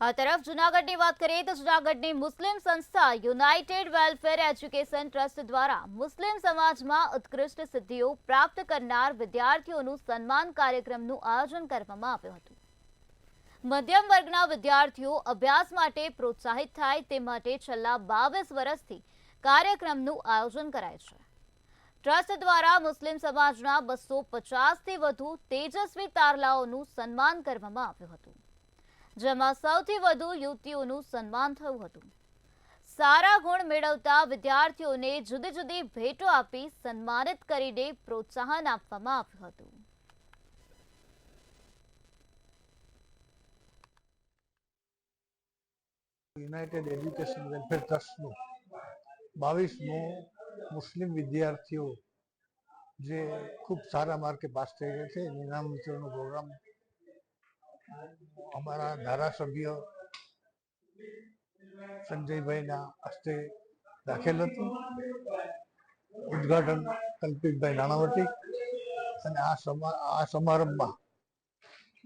આ તરફ જૂનાગઢની વાત કરીએ તો જૂનાગઢની મુસ્લિમ સંસ્થા યુનાઇટેડ વેલફેર એજ્યુકેશન ટ્રસ્ટ દ્વારા મુસ્લિમ સમાજમાં ઉત્કૃષ્ટ સિદ્ધિઓ પ્રાપ્ત કરનાર વિદ્યાર્થીઓનું સન્માન કાર્યક્રમનું આયોજન કરવામાં આવ્યું હતું। મધ્યમ વર્ગના વિદ્યાર્થીઓ અભ્યાસ માટે પ્રોત્સાહિત થાય તે માટે છેલ્લા 22 વર્ષથી કાર્યક્રમનું આયોજન કરાય છે। ટ્રસ્ટ દ્વારા મુસ્લિમ સમાજના 250થી વધુ તેજસ્વી તારલાઓનું સન્માન કરવામાં આવ્યું હતું, જેમાં સૌથી વધુ યુવતીઓનું સન્માન થયું હતું। સારા ગુણ મેળવતા વિદ્યાર્થીઓને જુદી જુદી ભેટો આપી સન્માનિત કરીને પ્રોત્સાહન આપવામાં આવ્યું હતું। યુનાઇટેડ એજ્યુકેશન વેલફેર ટ્રસ્ટનું 22મો મુસ્લિમ વિદ્યાર્થીઓ જે ખૂબ સારા માર્કે પાસ થઈ ગયા છે એનું ઇનામ વિતરણનો પ્રોગ્રામ અમારા ધારાસભ્ય સંજયભાઈના હસ્તે રાખેલ હતું। ઉદ્ઘાટન કલ્પિતભાઈ નાણાવટી અને આ સમારંભમાં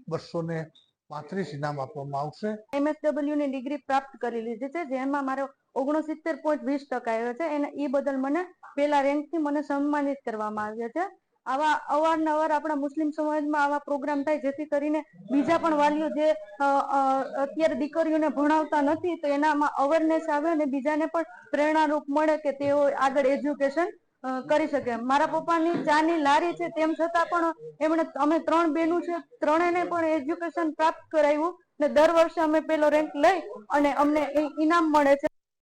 235 ઇનામ આપવામાં આવશે। MSW ની ડિગ્રી પ્રાપ્ત કરી લીધી છે, જેમાં મારો 69.20% આવ્યો છે અને એ બદલ મને પહેલા રેન્કથી મને સન્માનિત કરવામાં આવ્યા છે। આવા અવારનવાર આપણા મુસ્લિમ સમાજમાં આવા પ્રોગ્રામ થાય જેથી કરીને બીજા પણ વાલીઓ જે અત્યારે દીકરીઓને ભણાવતા નથી તો એનામાં અવેરનેસ આવે અને બીજાને પણ પ્રેરણારૂપ મળે કે તેઓ આગળ એજ્યુકેશન કરી શકે। મારા પપ્પાની ચાની લારી છે, તેમ છતાં પણ અમે 3 બહેનો છે, ત્રણેયને પણ એજ્યુકેશન પ્રાપ્ત કરાવ્યું ને દર વર્ષે અમે પેલો રેન્ક લઈ અને અમને ઇનામ મળે છે।